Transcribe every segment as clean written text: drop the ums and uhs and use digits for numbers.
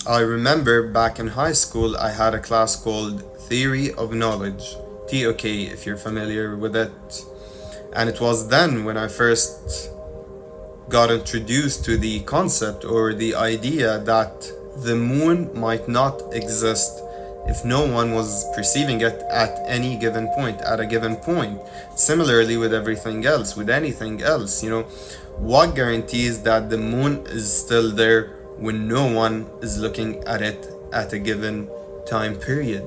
I remember back in high school, I had a class called Theory of Knowledge, TOK, if you're familiar with it. And it was then when I first got introduced to the concept or the idea that the moon might not exist if no one was perceiving it at any given point, at a given point. Similarly with everything else, with anything else, what guarantees that the moon is still there when no one is looking at it at a given time period?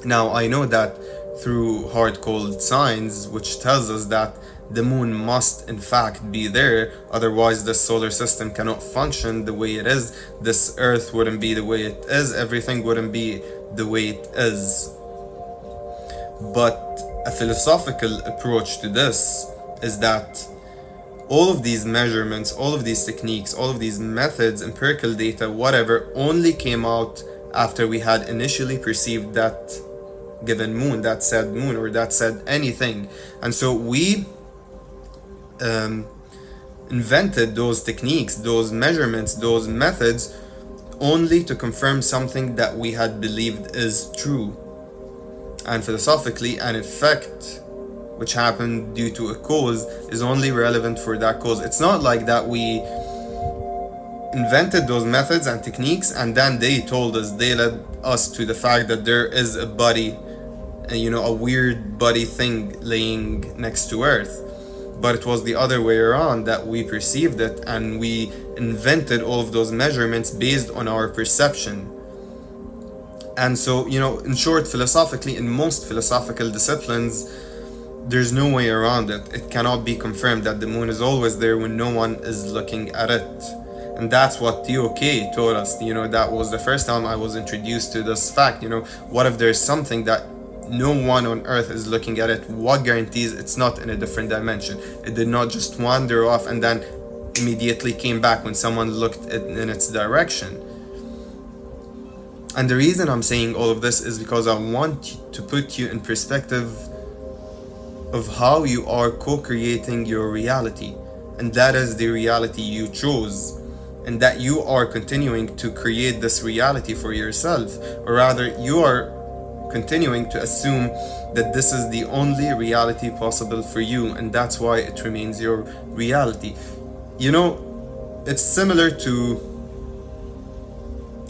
Now, I know that through hard cold science, which tells us that the moon must in fact be there, otherwise the solar system cannot function the way it is, this earth wouldn't be the way it is, everything wouldn't be the way it is. But a philosophical approach to this is that all of these measurements, all of these techniques, all of these methods, empirical data, whatever, only came out after we had initially perceived that given moon, that said moon, or that said anything. And so we invented those techniques, those measurements, those methods, only to confirm something that we had believed is true. And philosophically, an effect which happened due to a cause is only relevant for that cause. It's not like that we invented those methods and techniques and then they told us, they led us to the fact that there is a body, a weird body thing laying next to Earth. But it was the other way around, that we perceived it and we invented all of those measurements based on our perception. And so, in short, philosophically, in most philosophical disciplines, there's no way around it. It cannot be confirmed that the moon is always there when no one is looking at it. And that's what TOK taught us. That was the first time I was introduced to this fact. What if there's something that no one on earth is looking at it? What guarantees it's not in a different dimension? It did not just wander off and then immediately came back when someone looked in its direction. And the reason I'm saying all of this is because I want to put you in perspective of how you are co-creating your reality. And that is the reality you chose. And that you are continuing to create this reality for yourself. Or rather, you are continuing to assume that this is the only reality possible for you. And that's why it remains your reality. It's similar to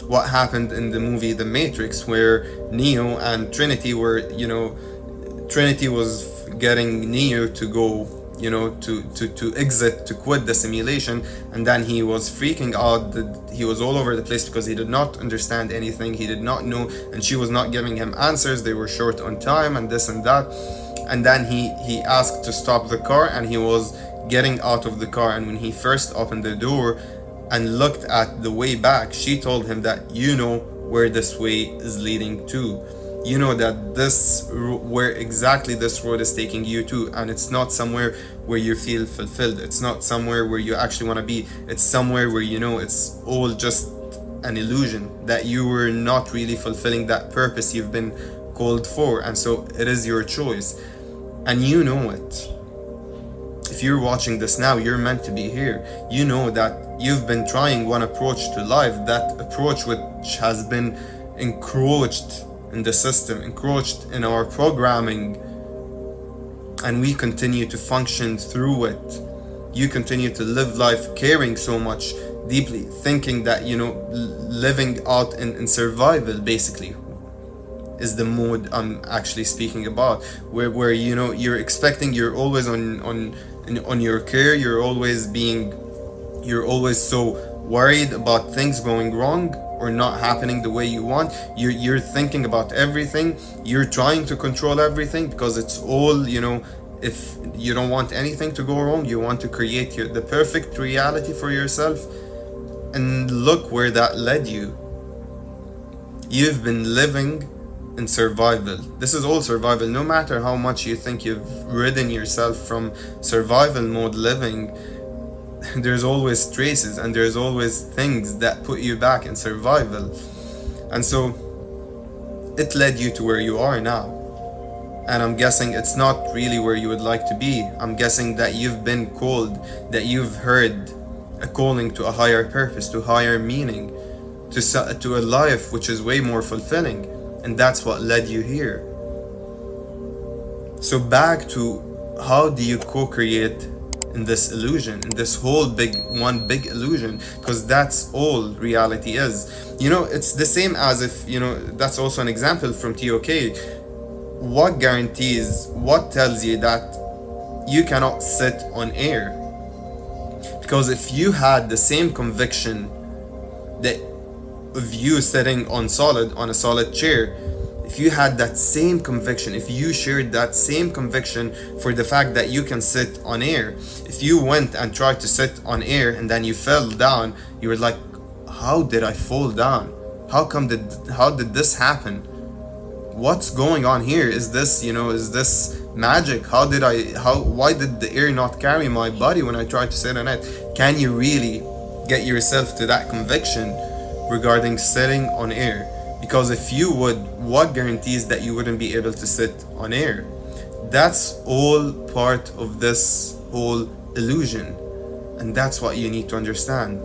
what happened in the movie The Matrix, where Neo and Trinity were, Trinity was getting Neo to go, to exit, to quit the simulation, and then he was freaking out that he was all over the place because he did not understand anything, he did not know, and she was not giving him answers, they were short on time and this and that. And then he asked to stop the car, and he was getting out of the car, and when he first opened the door and looked at the way back, she told him that where this way is leading to. That where exactly this road is taking you to, and it's not somewhere where you feel fulfilled. It's not somewhere where you actually want to be. It's somewhere where it's all just an illusion, that you were not really fulfilling that purpose you've been called for. And so it is your choice, and you know it. If you're watching this now, you're meant to be here. You know that you've been trying one approach to life, that approach which has been encroached in the system, encroached in our programming, and we continue to function through it. You continue to live life caring so much, deeply, thinking that, living out in survival, basically, is the mode I'm actually speaking about, where you're expecting, you're always on your care, you're always so worried about things going wrong or not happening the way you want. You're thinking about everything, you're trying to control everything, because it's all, if you don't want anything to go wrong, you want to create the perfect reality for yourself. And look where that led you. You've been living in survival. This is all survival. No matter how much you think you've ridden yourself from survival mode living, there's always traces and there's always things that put you back in survival. And so it led you to where you are now. And I'm guessing it's not really where you would like to be. I'm guessing that you've been called, that you've heard a calling to a higher purpose, to higher meaning, to a life which is way more fulfilling, and that's what led you here. So back to, how do you co-create in this illusion, in this whole big illusion? Because that's all reality is. It's the same as if, that's also an example from TOK. What guarantees, what tells you that you cannot sit on air? Because if you had the same conviction that of you sitting on a solid chair, if you had that same conviction, if you shared that same conviction for the fact that you can sit on air, if you went and tried to sit on air and then you fell down, you were like, how did I fall down? How did this happen? What's going on here? Is this magic? Why did the air not carry my body when I tried to sit on it? Can you really get yourself to that conviction regarding sitting on air? Because if you would, what guarantees that you wouldn't be able to sit on air? That's all part of this whole illusion. And that's what you need to understand.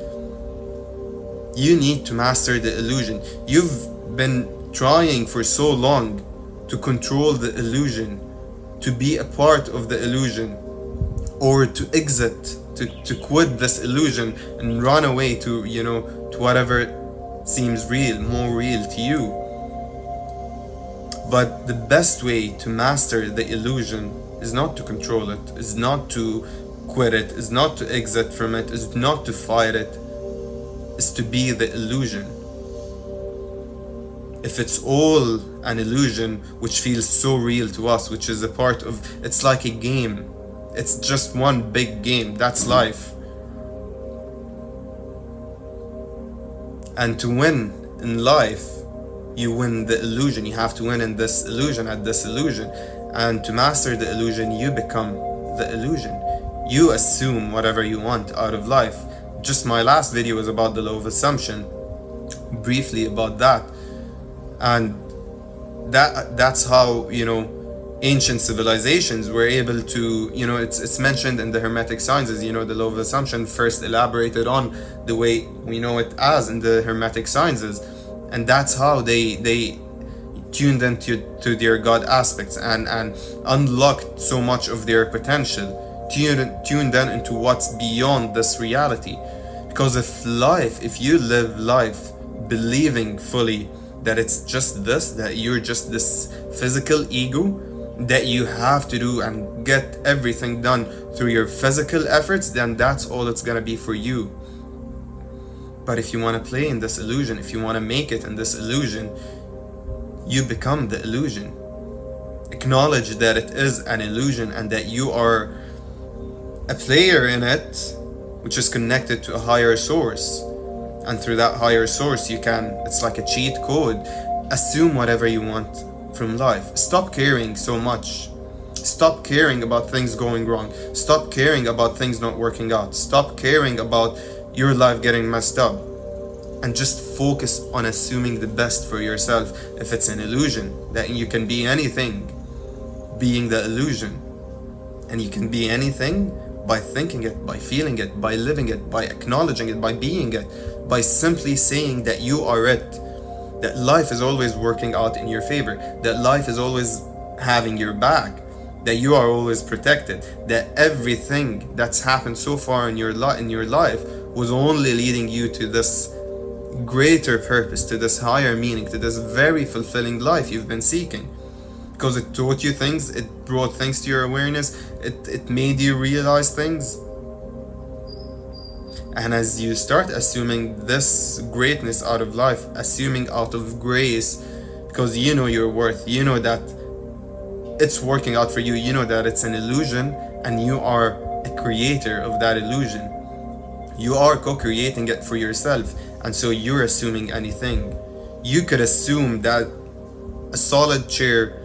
You need to master the illusion. You've been trying for so long to control the illusion, to be a part of the illusion, or to exit, to quit this illusion and run away to whatever seems more real to you. But the best way to master the illusion is not to control it, is not to quit it, is not to exit from it, is not to fight it, is to be the illusion. If it's all an illusion which feels so real to us, which is a part of, it's like a game, it's just one big game, that's life. And to win in life, you win the illusion. You have to win in this illusion, at this illusion. And to master the illusion, you become the illusion. You assume whatever you want out of life. Just my last video was about the law of assumption, briefly about that. And that's how, ancient civilizations were able to, it's mentioned in the Hermetic Sciences, the law of assumption first elaborated on the way we know it as in the Hermetic Sciences. And that's how they tuned into their God aspects and unlocked so much of their potential, tuned them into what's beyond this reality. Because if you live life believing fully that it's just this, that you're just this physical ego, that you have to do and get everything done through your physical efforts, then that's all it's gonna be for you. But if you want to play in this illusion, if you want to make it in this illusion, you become the illusion. Acknowledge that it is an illusion and that you are a player in it, which is connected to a higher source. And through that higher source, it's like a cheat code, assume whatever you want from life. Stop caring so much. Stop caring about things going wrong. Stop caring about things not working out. Stop caring about your life getting messed up. And just focus on assuming the best for yourself. If it's an illusion, that you can be anything, being the illusion. And you can be anything by thinking it, by feeling it, by living it, by acknowledging it, by being it, by simply saying that you are it. That life is always working out in your favor, that life is always having your back, that you are always protected, that everything that's happened so far in your life was only leading you to this greater purpose, to this higher meaning, to this very fulfilling life you've been seeking. Because it taught you things, it brought things to your awareness, it made you realize things. And as you start assuming this greatness out of life, assuming out of grace, because you know your worth, you know that it's working out for you, you know that it's an illusion, and you are a creator of that illusion. You are co-creating it for yourself, and so you're assuming anything. You could assume that a solid chair,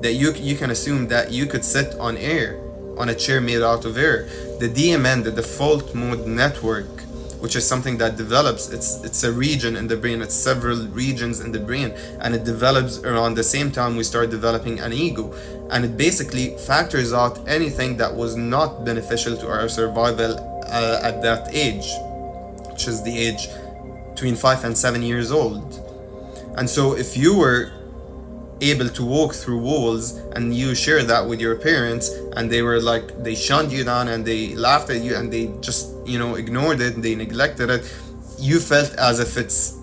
that you can assume that you could sit on air, on a chair made out of air. The DMN, the default mode network, which is something that develops, it's a region in the brain, it's several regions in the brain, and it develops around the same time we start developing an ego, and it basically factors out anything that was not beneficial to our survival at that age, which is the age between 5 and 7 years old. And so if you were able to walk through walls and you share that with your parents, and they were like, they shunned you down and they laughed at you and they just, ignored it, they neglected it, you felt as if it's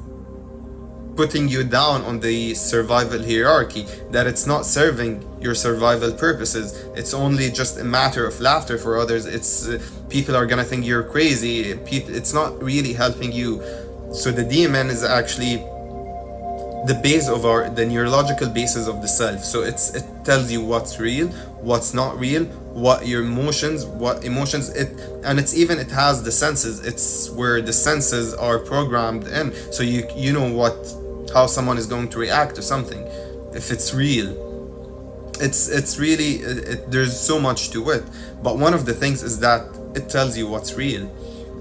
putting you down on the survival hierarchy, that it's not serving your survival purposes, it's only just a matter of laughter for others, it's people are gonna think you're crazy, it's not really helping you. So the DMN is actually the base of the neurological basis of the self. So it tells you what's real, what's not real, what emotions it has the senses. It's where the senses are programmed in, so you know how someone is going to react to something, if it's real. It's really there's so much to it, but one of the things is that it tells you what's real.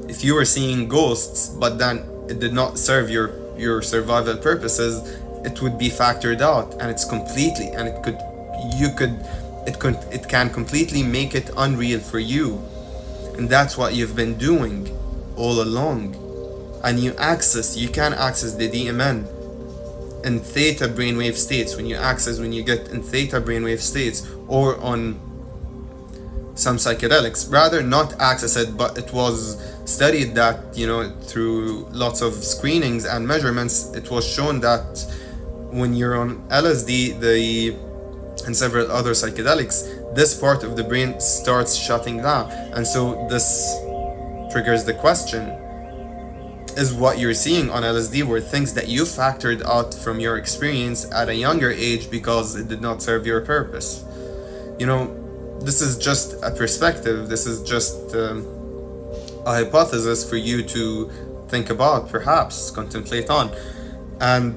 If you were seeing ghosts but then it did not serve your survival purposes, it would be factored out, and it's completely, and it can completely make it unreal for you. And that's what you've been doing all along. And you can access the DMN in theta brainwave states, when you get in theta brainwave states, or on some psychedelics. Rather not access it, but it was studied that, through lots of screenings and measurements, it was shown that when you're on LSD and several other psychedelics, this part of the brain starts shutting down. And so this triggers the question, is what you're seeing on LSD were things that you factored out from your experience at a younger age because it did not serve your purpose? This is just a perspective, this is just a hypothesis for you to think about, perhaps contemplate on. And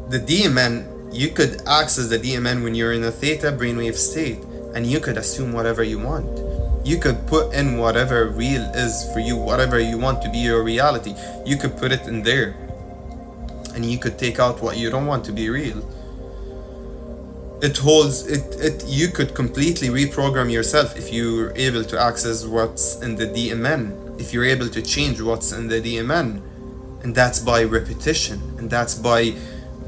the DMN, you could access the DMN when you're in a theta brainwave state, and you could assume whatever you want. You could put in whatever real is for you, whatever you want to be your reality. You could put it in there, and you could take out what you don't want to be real. It holds it. You could completely reprogram yourself if you're able to access what's in the DMN, if you're able to change what's in the DMN. And that's by repetition, and that's by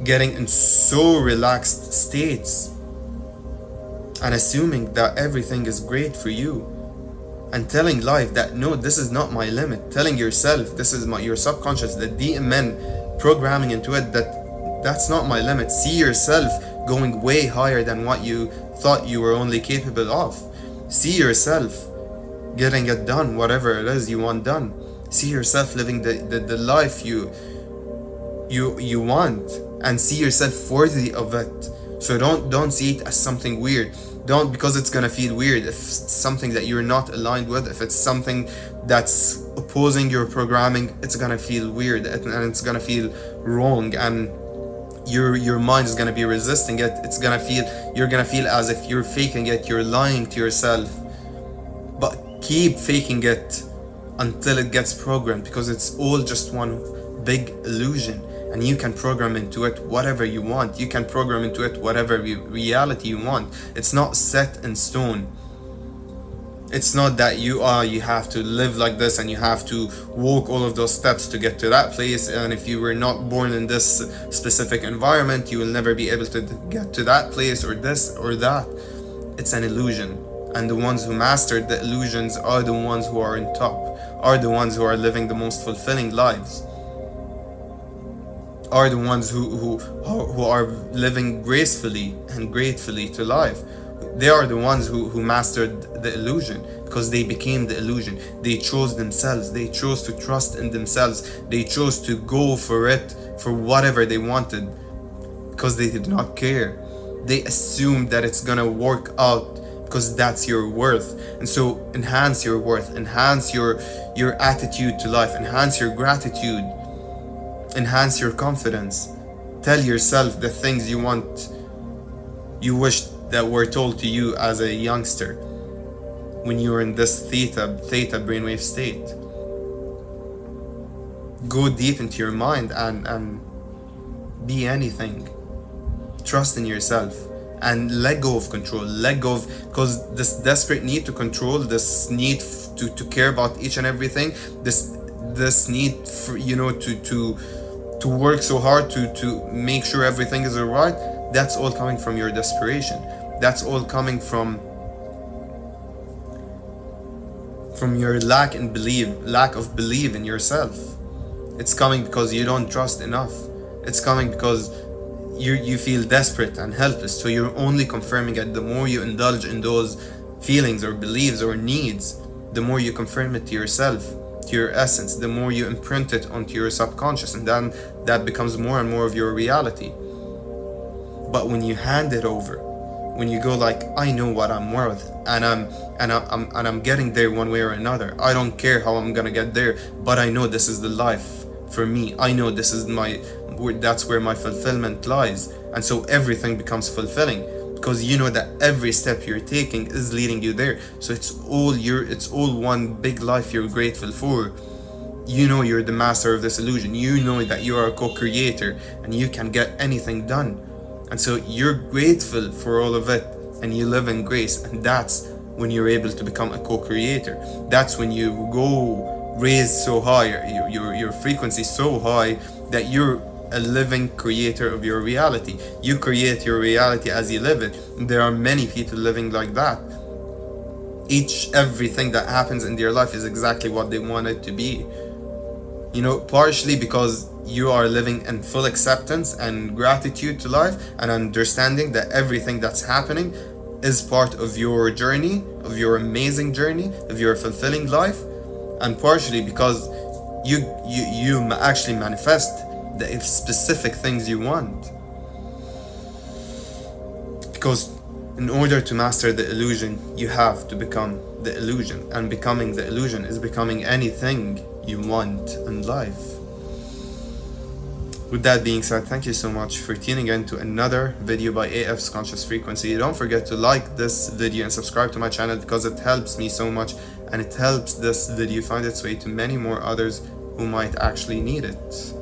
getting in so relaxed states and assuming that everything is great for you, and telling life that no, this is not my limit, telling yourself, this is your subconscious, the DMN, programming into it that's not my limit. See yourself going way higher than what you thought you were only capable of. See yourself getting it done, whatever it is you want done. See yourself living the life you want, and see yourself worthy of it. So don't see it as something weird. Don't, because it's gonna feel weird if it's something that you're not aligned with, if it's something that's opposing your programming, it's gonna feel weird and it's gonna feel wrong, and your mind is gonna be resisting it. You're gonna feel as if you're faking it, you're lying to yourself. But keep faking it until it gets programmed, because it's all just one big illusion, and you can program into it whatever you want. You can program into it whatever reality you want. It's not set in stone. It's not that you have to live like this and you have to walk all of those steps to get to that place, and if you were not born in this specific environment, you will never be able to get to that place or this or that. It's an illusion, and the ones who mastered the illusions are the ones who are in top, are the ones who are living the most fulfilling lives, are the ones who are living gracefully and gratefully to life. They are the ones who mastered the illusion, because they became the illusion. They chose themselves. They chose to trust in themselves. They chose to go for it, for whatever they wanted, because they did not care. They assumed that it's gonna work out, because that's your worth. And so enhance your worth, enhance your attitude to life, enhance your gratitude, enhance your confidence. Tell yourself the things you want, you wish that were told to you as a youngster when you were in this theta brainwave state. Go deep into your mind and be anything. Trust in yourself and let go of control. Let go of, because this desperate need to control, this need to care about each and everything, this this need for, to work so hard to make sure everything is alright, that's all coming from your desperation. That's all coming from your lack of belief in yourself. It's coming because you don't trust enough. It's coming because you feel desperate and helpless, so you're only confirming it. The more you indulge in those feelings or beliefs or needs, the more you confirm it to yourself, to your essence, the more you imprint it onto your subconscious, and then that becomes more and more of your reality. But when you hand it over, when you go like, I know what I'm worth, and I'm getting there one way or another. I don't care how I'm gonna get there, but I know this is the life for me. I know this is that's where my fulfillment lies, and so everything becomes fulfilling because you know that every step you're taking is leading you there. So it's all one big life you're grateful for. You know you're the master of this illusion. You know that you are a co-creator and you can get anything done. And so you're grateful for all of it and you live in grace. And that's when you're able to become a co-creator. That's when you go raise so high, your frequency so high that you're a living creator of your reality. You create your reality as you live it. There are many people living like that. Everything that happens in their life is exactly what they want it to be. Partially because you are living in full acceptance and gratitude to life and understanding that everything that's happening is part of your journey, of your amazing journey, of your fulfilling life, and partially because you actually manifest the specific things you want. Because in order to master the illusion, you have to become the illusion, and becoming the illusion is becoming anything you want in life. With that being said, thank you so much for tuning in to another video by AfsConsciousFrequency. Don't forget to like this video and subscribe to my channel because it helps me so much, and it helps this video find its way to many more others who might actually need it.